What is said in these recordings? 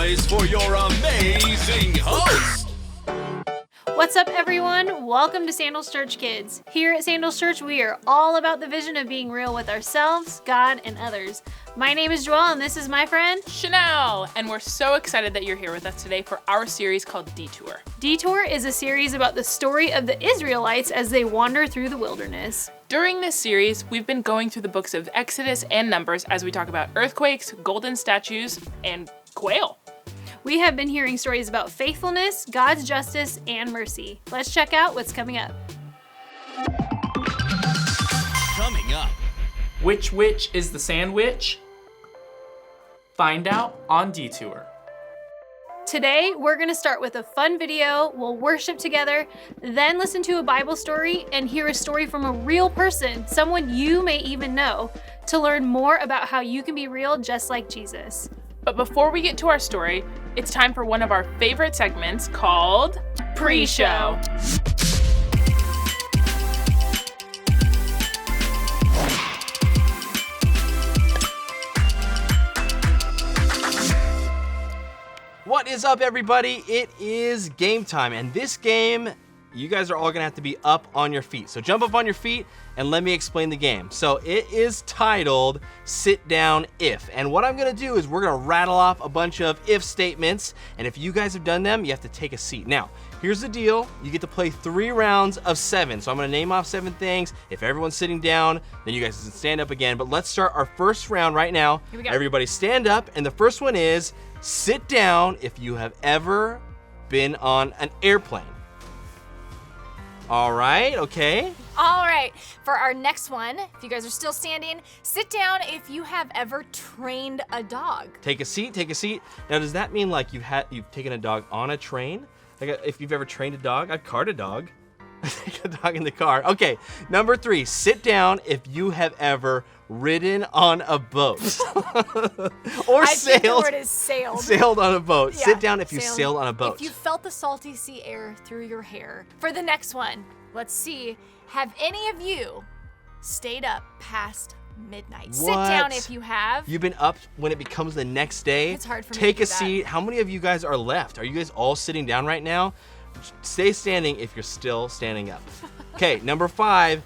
place for your amazing host. What's up, everyone? Welcome to Sandals Church Kids. Here at Sandals Church, we are all about the vision of being real with ourselves, God, and others. My name is Joelle, and this is my friend Chanel, and we're so excited that you're here with us today for our series called Detour. Detour is a series about the story of the Israelites as they wander through the wilderness. During this series, we've been going through the books of Exodus and Numbers as we talk about earthquakes, golden statues, and quail. We have been hearing stories about faithfulness, God's justice, and mercy. Let's check out what's coming up. Coming up. Which witch is the sandwich? Find out on Detour. Today, we're going to start with a fun video. We'll worship together, then listen to a Bible story and hear a story from a real person, someone you may even know, to learn more about how you can be real just like Jesus. But before we get to our story, it's time for one of our favorite segments called Pre-Show. What is up, everybody? It is game time, and this game, you guys are all gonna have to be up on your feet. So jump up on your feet and let me explain the game. So it is titled Sit Down If, and what I'm gonna do is we're gonna rattle off a bunch of if statements, and if you guys have done them, you have to take a seat. Now, here's the deal. You get to play 3 rounds of 7. So I'm gonna name off 7 things. If everyone's sitting down, then you guys can stand up again. But let's start our first round right now. Here we go. Everybody stand up, and the first one is sit down if you have ever been on an airplane. All right, okay. All right, for our next one, if you guys are still standing, sit down if you have ever trained a dog. Take a seat, take a seat. Now, does that mean like you've taken a dog on a train? Like if you've ever trained a dog? I've carted a dog. I take a dog in the car. Okay, number 3, sit down if you have ever ridden on a boat. Or I think the sailed. word is sailed. Sailed on a boat. Yeah, Sit down if you sailed. sailed on a boat. If you felt the salty sea air through your hair. For the next one, let's see, have any of you stayed up past midnight? Sit down if you have. You've been up when it becomes the next day. It's hard for me Take to a do that. seat. How many of you guys are left? Are you guys all sitting down right now? Stay standing if you're still standing up. Okay, number 5,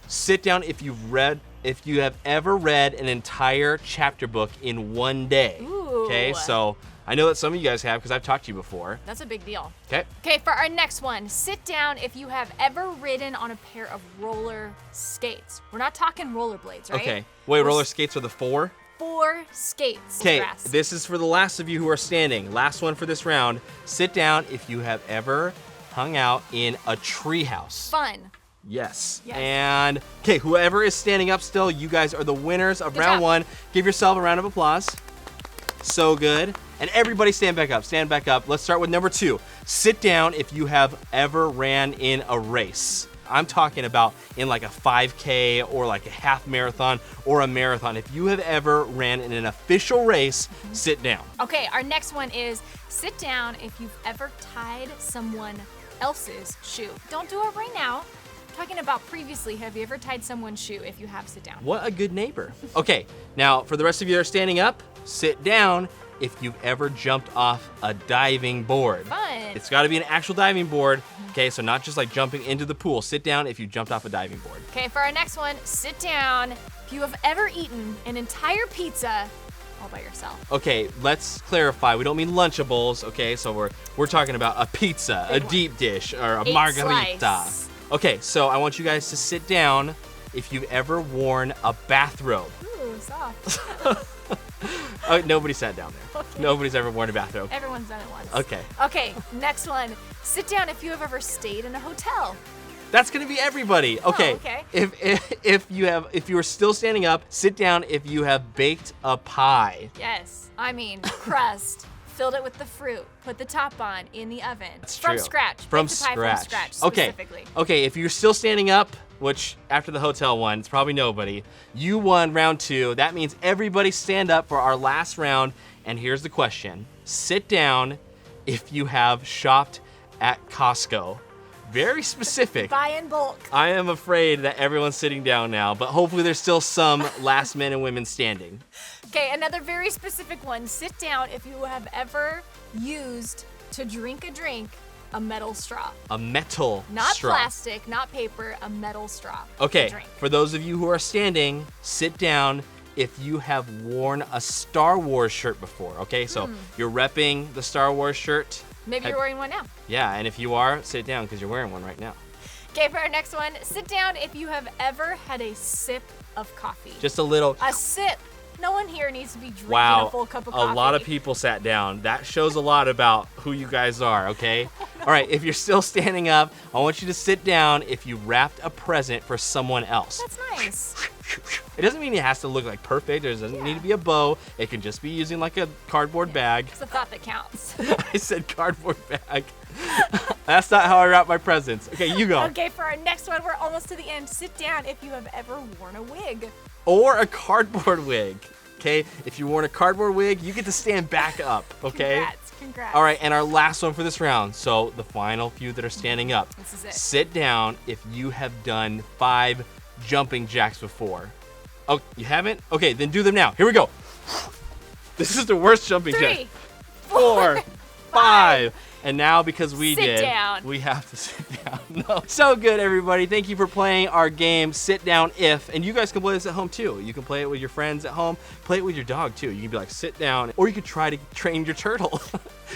sit down if you have ever read an entire chapter book in one day. Ooh. Okay, so I know that some of you guys have because I've talked to you before. That's a big deal. Okay. Okay, for our next one, sit down if you have ever ridden on a pair of roller skates. We're not talking rollerblades, right? Okay. Wait, roller skates are the 4? 4 skates. Okay, Grass. this is for the last of you who are standing. Last one for this round. Sit down if you have ever hung out in a treehouse. Fun. Yes. Yes. And, okay, whoever is standing up still, you guys are the winners of Good round job. 1. Give yourself a round of applause. So good. And everybody stand back up. Stand back up. Let's start with number 2. Sit down if you have ever ran in a race. I'm talking about in like a 5K or like a half marathon or a marathon. If you have ever ran in an official race, sit down. Okay, our next one is sit down if you've ever tied someone else's shoe. Don't do it right now. I'm talking about previously. Have you ever tied someone's shoe? If you have, sit down. What a good neighbor. Okay, now for the rest of you that are standing up, sit down if you've ever jumped off a diving board. Fun. It's got to be an actual diving board. Okay, so not just like jumping into the pool. Sit down if you jumped off a diving board. Okay, for our next one, sit down if you have ever eaten an entire pizza all by yourself. Okay, let's clarify. We don't mean Lunchables, okay? So we're talking about a pizza, Big a one. deep dish, or a 8 margarita. slice. Okay, so I want you guys to sit down if you've ever worn a bathrobe. Ooh, soft. Oh, nobody sat down there. Okay. Nobody's ever worn a bathrobe. Everyone's done it once. Okay. Okay, next one. Sit down if you have ever stayed in a hotel. That's gonna be everybody. Okay. okay. If you are still standing up, sit down if you have baked a pie. Yes. I mean, crust. Filled it with the fruit. Put the top on in the oven. That's from true. scratch. From Bake the pie scratch. From scratch. Okay. Specifically. Okay. If you're still standing up, which after the hotel one, it's probably nobody. You won round 2. That means everybody stand up for our last round. And here's the question: sit down if you have shopped at Costco. Very specific. Buy in bulk. I am afraid that everyone's sitting down now, but hopefully there's still some last men and women standing. Okay, another very specific one. Sit down if you have ever used to drink a drink a metal straw. A metal Not straw. plastic, not paper, a metal straw. to Okay, drink. for those of you who are standing, sit down if you have worn a Star Wars shirt before, okay? So you're repping the Star Wars shirt. Maybe you're wearing one now. Yeah, and if you are, sit down because you're wearing one right now. Okay, for our next one, sit down if you have ever had a sip of coffee. Just a little. A sip. No one here needs to be drinking Wow, a full cup of a coffee. lot of people sat down. That shows a lot about who you guys are, okay? All right, if you're still standing up, I want you to sit down if you wrapped a present for someone else. That's nice. It doesn't mean it has to look like perfect, or it doesn't need to be a bow. It can just be using like a cardboard bag. It's the thought that counts. I said cardboard bag. That's not how I wrap my presents. Okay, you go. Okay, for our next one, we're almost to the end. Sit down if you have ever worn a wig. Or a cardboard wig. Okay, if you're wearing a cardboard wig, you get to stand back up, okay? Congrats. All right, and our last one for this round. So the final few that are standing up. This is it. Sit down if you have done 5 jumping jacks before. Oh, you haven't? Okay, then do them now. Here we go. This is the worst jumping jack. 3, 4, 5. And now, because we Sit did, down. we have to sit down. No. So good, everybody. Thank you for playing our game, Sit Down If. And you guys can play this at home, too. You can play it with your friends at home. Play it with your dog, too. You can be like, sit down. Or you could try to train your turtle.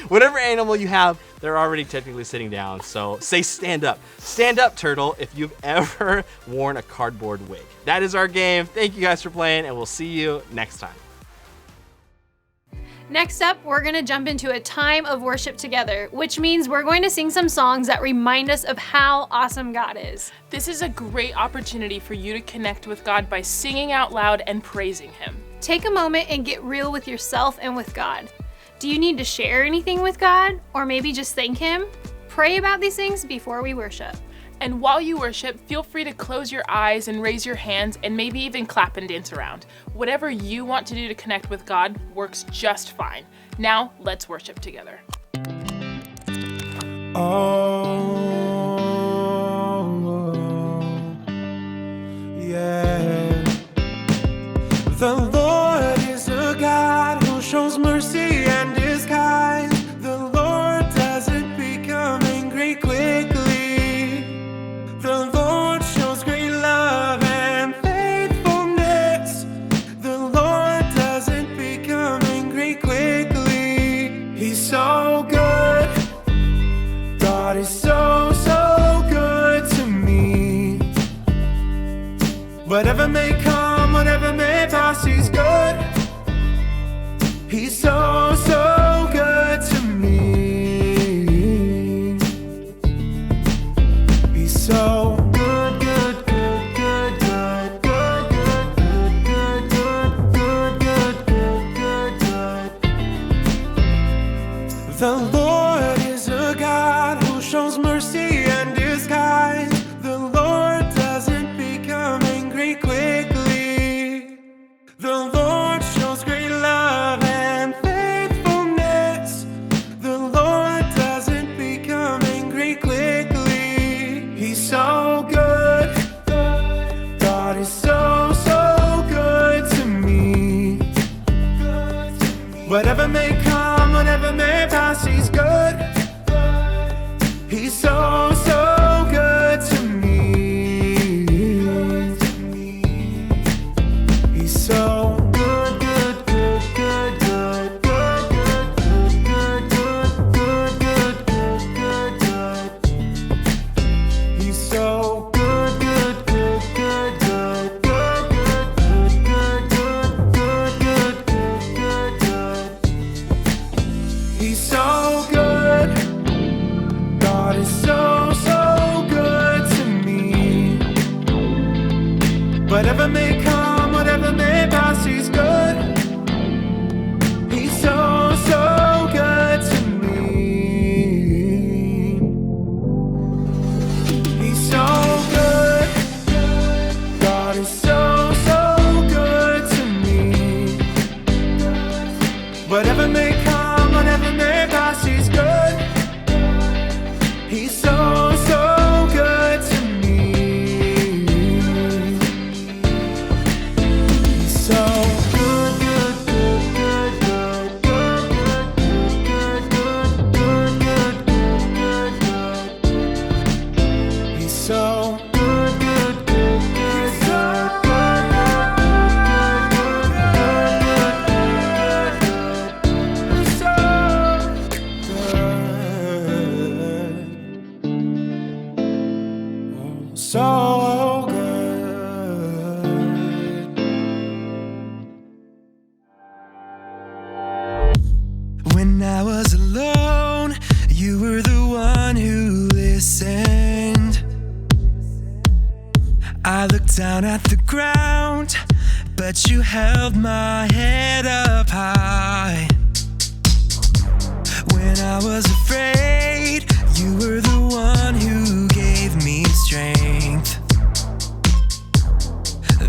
Whatever animal you have, they're already technically sitting down. So say stand up. Stand up, turtle, if you've ever worn a cardboard wig. That is our game. Thank you guys for playing, and we'll see you next time. Next up, we're going to jump into a time of worship together, which means we're going to sing some songs that remind us of how awesome God is. This is a great opportunity for you to connect with God by singing out loud and praising Him. Take a moment and get real with yourself and with God. Do you need to share anything with God, or maybe just thank Him? Pray about these things before we worship. And while you worship, feel free to close your eyes and raise your hands and maybe even clap and dance around. Whatever you want to do to connect with God works just fine. Now, let's worship together. Oh, yeah. The Lord is a God who shows mercy and is kind. The Lord doesn't become angry quickly. The Lord shows great love and faithfulness. The Lord doesn't become angry quickly. He's so good. God down at the ground, but you held my head up high. When I was afraid, you were the one who gave me strength.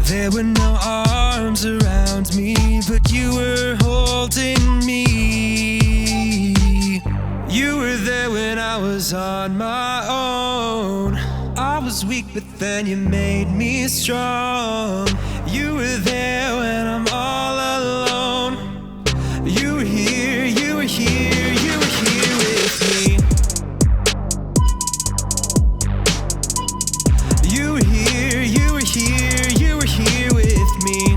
There were no arms around me, but you were holding me. You were there when I was on my own. I was weak, but then you made me strong. You were there when I'm all alone. You were here, you were here, you were here with me. You were here, you were here, you were here with me.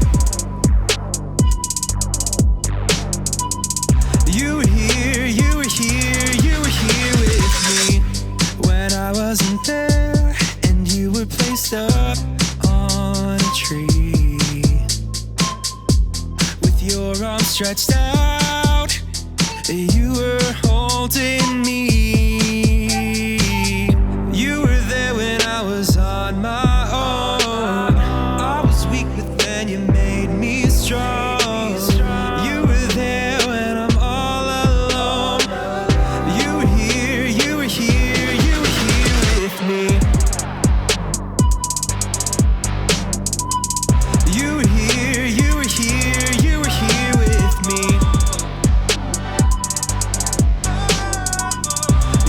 You were here, you were here, you were here with me. When I wasn't there and you were placed up on a tree, with your arms stretched out, you were holding me. You were there when I was on my own. I was weak, but then you made me strong. You were there when I'm all alone. You were here, you were here, you were here with me. You were here, you were here, you were here with me.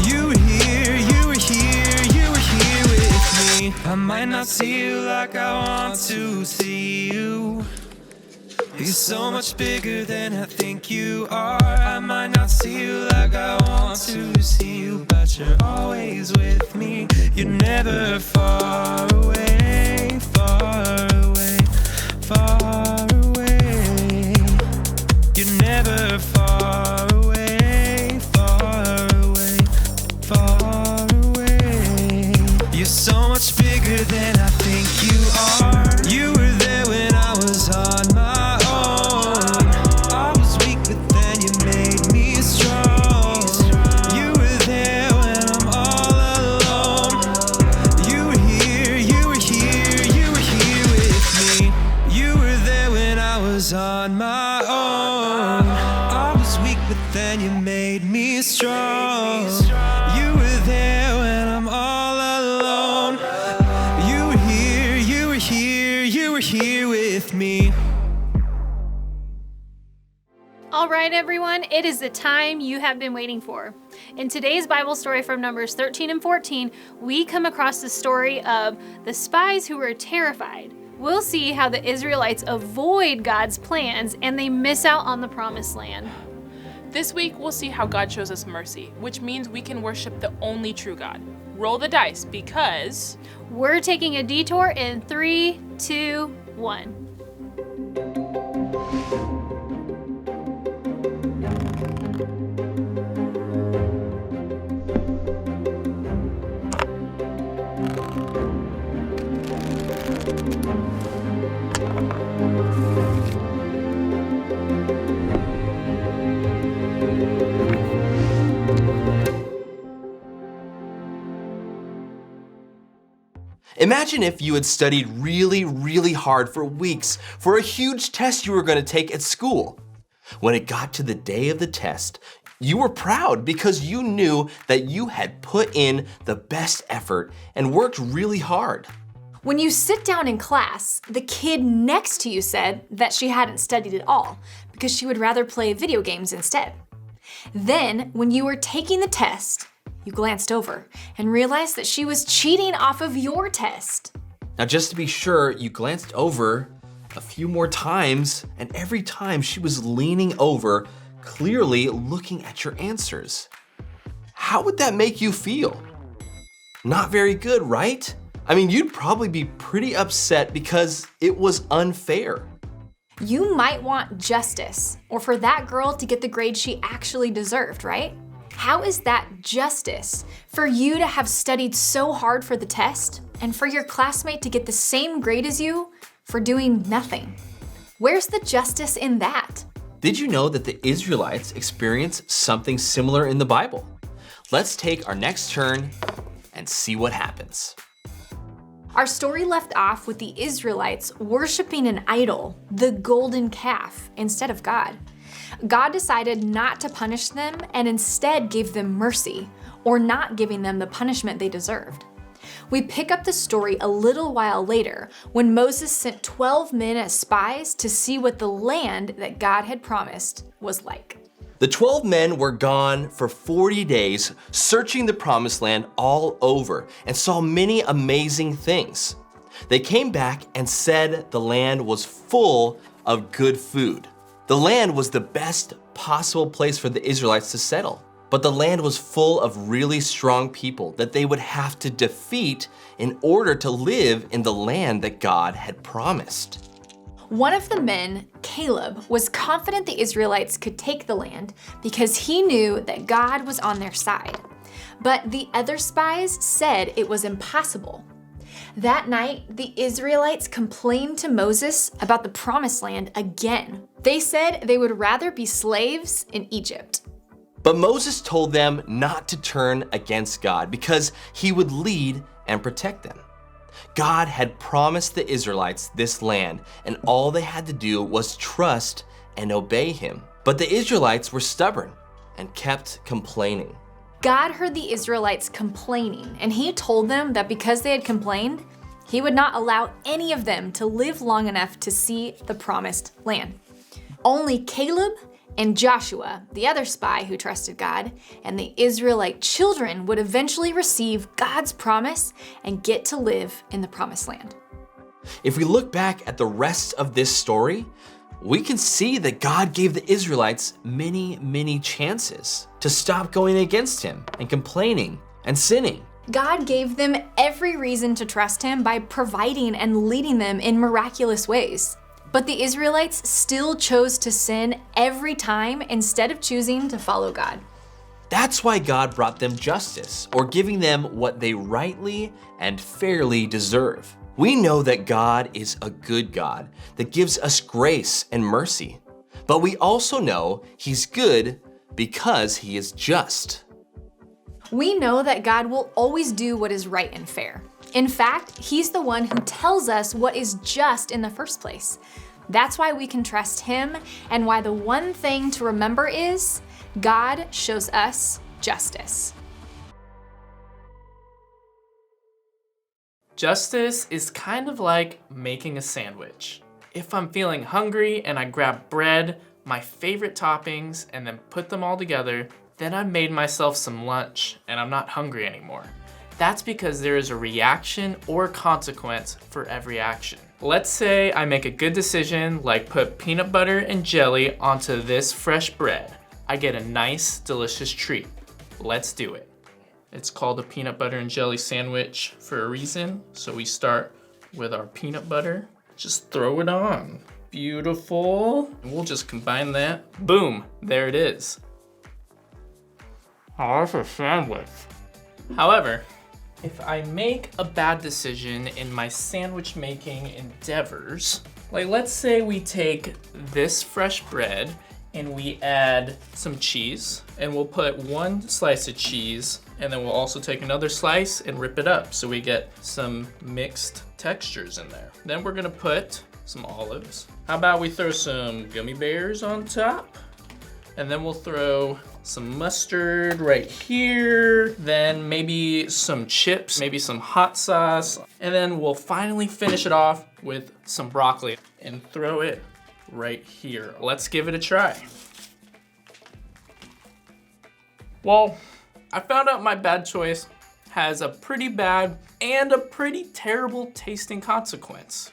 You were here, you were here, you were here with me. I might not see you like I want to see you. You're so much bigger than I think you are. I might not see you like I want to see you, but you're always with me. You're never far away, far away, far away. You're never far away, far away, far away. You're so much bigger than I think you are. You were there when I was on my own. I was weak, but then you made me strong. You were there when I'm all alone. You were here, you were here, you were here with me. You were there when I was on my own. I was weak, but then you made me strong. You were there when I'm all alone. You were here, you were here, you were here with me. All right, everyone, it is the time you have been waiting for. In today's Bible story from Numbers 13 and 14, we come across the story of the spies who were terrified. We'll see how the Israelites avoid God's plans and they miss out on the promised land. This week, we'll see how God shows us mercy, which means we can worship the only true God. Roll the dice because We're taking a detour in 3, 2, 1. Imagine if you had studied really, really hard for weeks for a huge test you were going to take at school. When it got to the day of the test, you were proud because you knew that you had put in the best effort and worked really hard. When you sit down in class, the kid next to you said that she hadn't studied at all because she would rather play video games instead. Then, when you were taking the test, you glanced over and realized that she was cheating off of your test. Now, just to be sure, you glanced over a few more times, and every time she was leaning over, clearly looking at your answers. How would that make you feel? Not very good, right? I mean, you'd probably be pretty upset because it was unfair. You might want justice, or for that girl to get the grade she actually deserved, right? How is that justice for you to have studied so hard for the test and for your classmate to get the same grade as you for doing nothing? Where's the justice in that? Did you know that the Israelites experienced something similar in the Bible? Let's take our next turn and see what happens. Our story left off with the Israelites worshiping an idol, the golden calf, instead of God. God decided not to punish them and instead gave them mercy, or not giving them the punishment they deserved. We pick up the story a little while later when Moses sent 12 men as spies to see what the land that God had promised was like. The 12 men were gone for 40 days, searching the promised land all over, and saw many amazing things. They came back and said the land was full of good food. The land was the best possible place for the Israelites to settle, but the land was full of really strong people that they would have to defeat in order to live in the land that God had promised. One of the men, Caleb, was confident the Israelites could take the land because he knew that God was on their side. But the other spies said it was impossible. That night, the Israelites complained to Moses about the promised land again. They said they would rather be slaves in Egypt. But Moses told them not to turn against God because he would lead and protect them. God had promised the Israelites this land, and all they had to do was trust and obey him. But the Israelites were stubborn and kept complaining. God heard the Israelites complaining, and he told them that because they had complained, he would not allow any of them to live long enough to see the promised land. Only Caleb and Joshua, the other spy who trusted God, and the Israelite children would eventually receive God's promise and get to live in the promised land. If we look back at the rest of this story, we can see that God gave the Israelites many chances to stop going against him and complaining and sinning. God gave them every reason to trust him by providing and leading them in miraculous ways. But the Israelites still chose to sin every time instead of choosing to follow God. That's why God brought them justice, or giving them what they rightly and fairly deserve. We know that God is a good God that gives us grace and mercy, but we also know he's good because he is just. We know that God will always do what is right and fair. In fact, he's the one who tells us what is just in the first place. That's why we can trust him, and why the one thing to remember is God shows us justice. Justice is kind of like making a sandwich. If I'm feeling hungry and I grab bread, my favorite toppings, and then put them all together, then I've made myself some lunch and I'm not hungry anymore. That's because there is a reaction or consequence for every action. Let's say I make a good decision, like put peanut butter and jelly onto this fresh bread. I get a nice, delicious treat. Let's do it. It's called a peanut butter and jelly sandwich for a reason. So we start with our peanut butter. Just throw it on. Beautiful. And we'll just combine that. Boom, there it is. Oh, that's a sandwich. However, if I make a bad decision in my sandwich making endeavors, like let's say we take this fresh bread and we add some cheese, and we'll put one slice of cheese, and then we'll also take another slice and rip it up so we get some mixed textures in there. Then we're gonna put some olives. How about we throw some gummy bears on top? And then we'll throw some mustard right here, then maybe some chips, maybe some hot sauce, and then we'll finally finish it off with some broccoli and throw it right here. Let's give it a try. Well, I found out my bad choice has a pretty bad and a pretty terrible tasting consequence.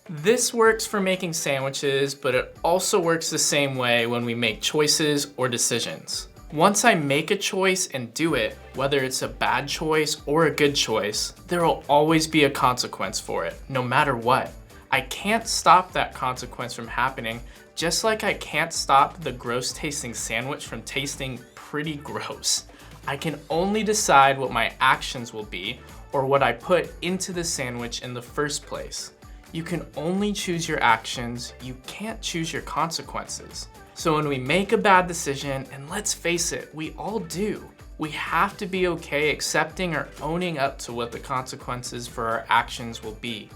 This works for making sandwiches, but it also works the same way when we make choices or decisions. Once I make a choice and do it, whether it's a bad choice or a good choice, there will always be a consequence for it, no matter what. I can't stop that consequence from happening, just like I can't stop the gross tasting sandwich from tasting pretty gross. I can only decide what my actions will be or what I put into the sandwich in the first place. You can only choose your actions, you can't choose your consequences. So when we make a bad decision, and let's face it, we all do, We have to be okay accepting or owning up to what the consequences for our actions will be.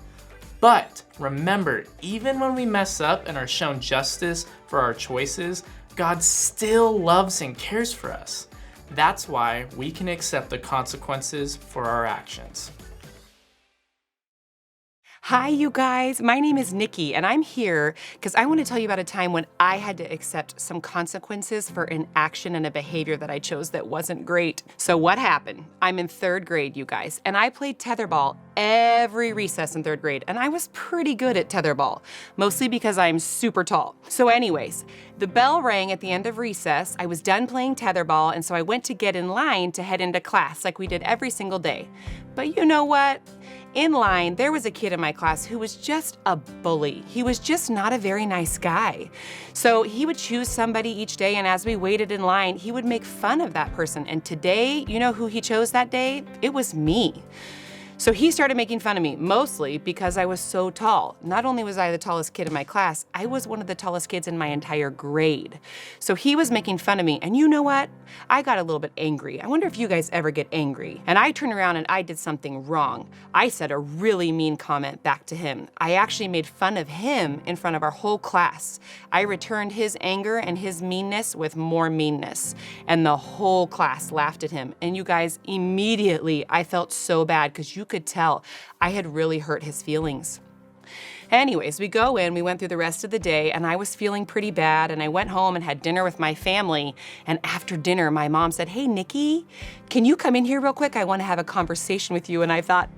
But remember, even when we mess up and are shown justice for our choices, God still loves and cares for us. That's why we can accept the consequences for our actions. Hi, you guys. My name is Nikki, and I'm here because I want to tell you about a time when I had to accept some consequences for an action and a behavior that I chose that wasn't great. So what happened? I'm in 3rd grade, you guys, and I played tetherball every recess in 3rd grade, and I was pretty good at tetherball, mostly because I'm super tall. So anyways, the bell rang at the end of recess. I was done playing tetherball, and so I went to get in line to head into class like we did every single day. But you know what? In line, there was a kid in my class who was just a bully. He was just not a very nice guy. So he would choose somebody each day, and as we waited in line, he would make fun of that person. And today, you know who he chose that day? It was me. So he started making fun of me, mostly because I was so tall. Not only was I the tallest kid in my class, I was one of the tallest kids in my entire grade. So he was making fun of me, and you know what? I got a little bit angry. I wonder if you guys ever get angry. And I turned around and I did something wrong. I said a really mean comment back to him. I actually made fun of him in front of our whole class. I returned his anger and his meanness with more meanness. And the whole class laughed at him. And you guys, immediately I felt so bad because you could tell I had really hurt his feelings. Anyways, we go in, we went through the rest of the day, and I was feeling pretty bad, and I went home and had dinner with my family, and after dinner, my mom said, "Hey, Nikki, can you come in here real quick? I want to have a conversation with you." And I thought,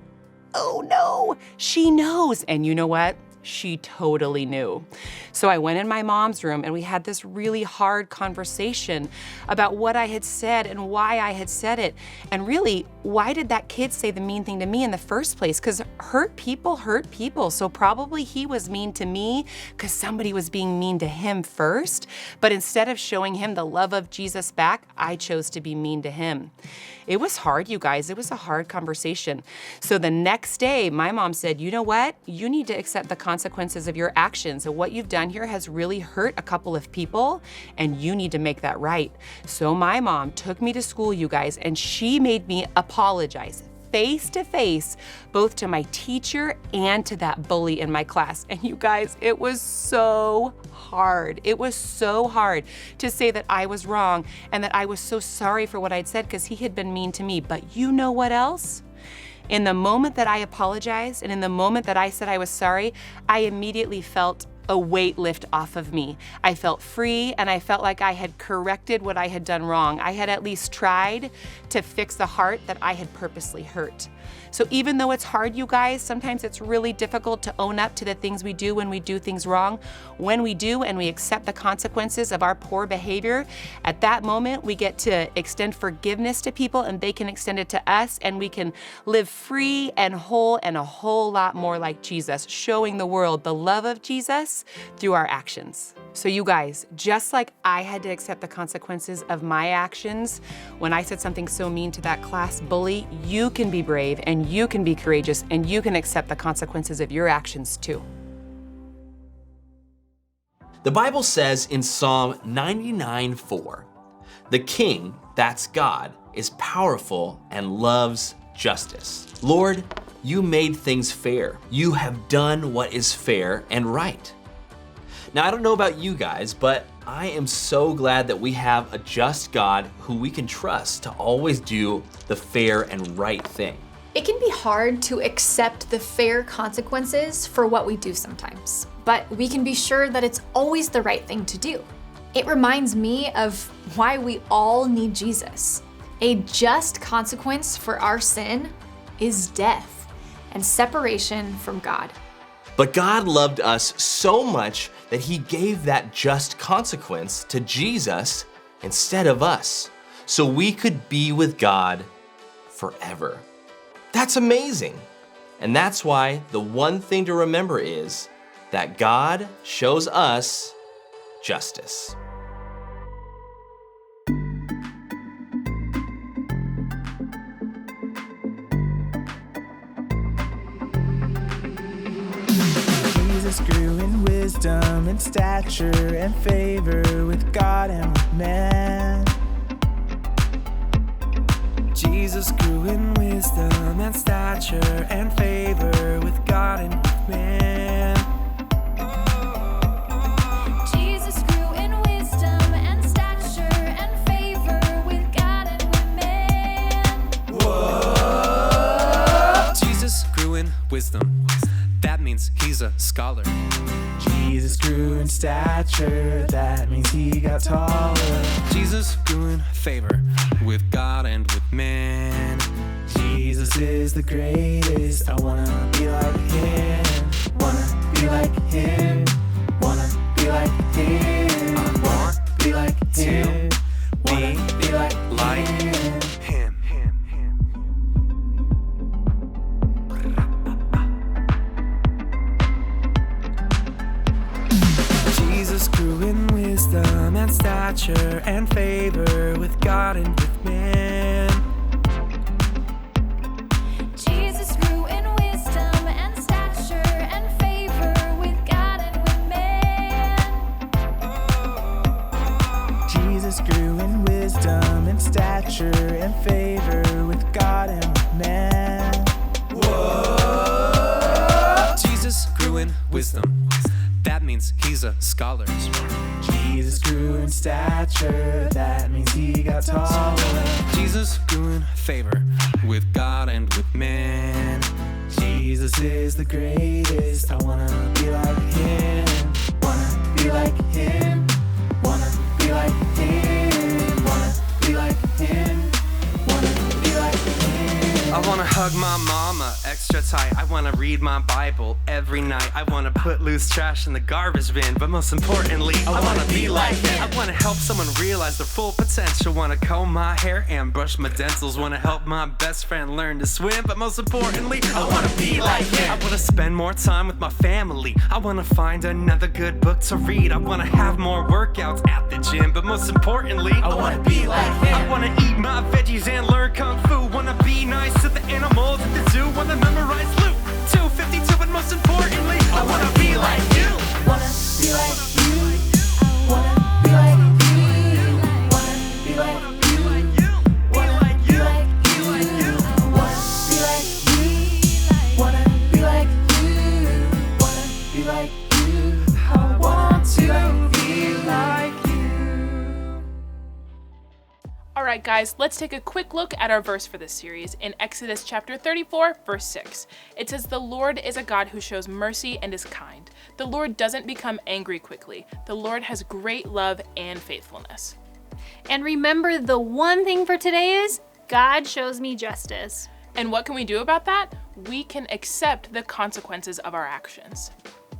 oh no, she knows. And you know what? She totally knew. So I went in my mom's room and we had this really hard conversation about what I had said and why I had said it. And really, why did that kid say the mean thing to me in the first place? Because hurt people hurt people. So probably he was mean to me because somebody was being mean to him first. But instead of showing him the love of Jesus back, I chose to be mean to him. It was hard, you guys. It was a hard conversation. So the next day, my mom said, "You know what? You need to accept the consequences of your actions. And what you've done here has really hurt a couple of people, and you need to make that right." So my mom took me to school, you guys, and she made me apologize face to face, both to my teacher and to that bully in my class. And you guys, it was so hard. It was so hard to say that I was wrong and that I was so sorry for what I'd said because he had been mean to me. But you know what else? In the moment that I apologized and in the moment that I said I was sorry, I immediately felt a weight lift off of me. I felt free and I felt like I had corrected what I had done wrong. I had at least tried to fix the heart that I had purposely hurt. So even though it's hard, you guys, sometimes it's really difficult to own up to the things we do when we do things wrong. When we do and we accept the consequences of our poor behavior, at that moment we get to extend forgiveness to people and they can extend it to us, and we can live free and whole and a whole lot more like Jesus, showing the world the love of Jesus through our actions. So you guys, just like I had to accept the consequences of my actions when I said something so mean to that class bully, you can be brave and you can be courageous and you can accept the consequences of your actions too. The Bible says in Psalm 99:4, "The King, that's God, is powerful and loves justice." Lord, you made things fair. You have done what is fair and right. Now, I don't know about you guys, but I am so glad that we have a just God who we can trust to always do the fair and right thing. It can be hard to accept the fair consequences for what we do sometimes, but we can be sure that it's always the right thing to do. It reminds me of why we all need Jesus. A just consequence for our sin is death and separation from God. But God loved us so much that he gave that just consequence to Jesus instead of us, so we could be with God forever. That's amazing. And that's why the one thing to remember is that God shows us justice. Jesus grew in wisdom and stature and favor with God and with man. Jesus grew in wisdom and stature and favor with God and with man. Jesus grew in wisdom and stature and favor with God and with man. Whoa! Jesus grew in wisdom. That means he's a scholar. Jesus grew in stature, that means he got taller. Jesus grew in favor with God and with man. Jesus is the greatest, I wanna be like him. Wanna be like him. Wanna be like him. I want Be like him. to Wanna be be like him. him. Jesus grew in wisdom and stature and favor with God and with man. Jesus grew in wisdom and stature and favor with God and with man. Jesus grew in wisdom and stature and favor with God and with man. Whoa! Jesus grew in wisdom. That means he's a scholar. Jesus grew in stature, that means he got taller. Jesus grew in favor with God and with man. Jesus is the greatest, I wanna be like him. Wanna be like him. Wanna be like him. Wanna be like him. Wanna be like him. I wanna hug my mama extra tight. I wanna read my Bible every night. I wanna put loose trash in the garbage bin. But most importantly, I wanna be like him. I wanna help someone realize their full potential. Wanna comb my hair and brush my dentals. Wanna help my best friend learn to swim. But most importantly, I wanna be like him. I wanna spend more time with my family. I wanna find another good book to read. I wanna have more workouts at the gym. But most importantly, I wanna be like him. I wanna eat my veggies and learn kung fu. Wanna be nice to the animals at the zoo. Wanna memorize Luke 2:52. But most importantly, I wanna be like you. Wanna be like you. Wanna be like you. Wanna be like you. Wanna be like you. Wanna be like you. Wanna be like you. Wanna be like you. I want to be like you. All right, guys, let's take a quick look at our verse for this series in Exodus chapter 34, verse 6. It says, "The Lord is a God who shows mercy and is kind. The Lord doesn't become angry quickly. The Lord has great love and faithfulness." And remember, the one thing for today is God shows me justice. And what can we do about that? We can accept the consequences of our actions.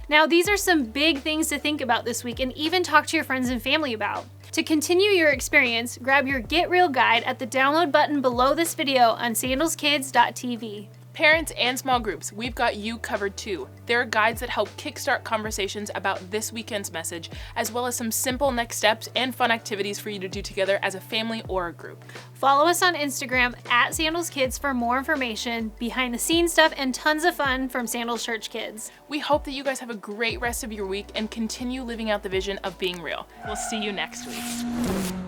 Now, these are some big things to think about this week and even talk to your friends and family about. To continue your experience, grab your Get Real guide at the download button below this video on sandalskids.tv. Parents and small groups, we've got you covered too. There are guides that help kickstart conversations about this weekend's message, as well as some simple next steps and fun activities for you to do together as a family or a group. Follow us on Instagram at SandalsKids for more information, behind the scenes stuff, and tons of fun from Sandals Church Kids. We hope that you guys have a great rest of your week and continue living out the vision of being real. We'll see you next week.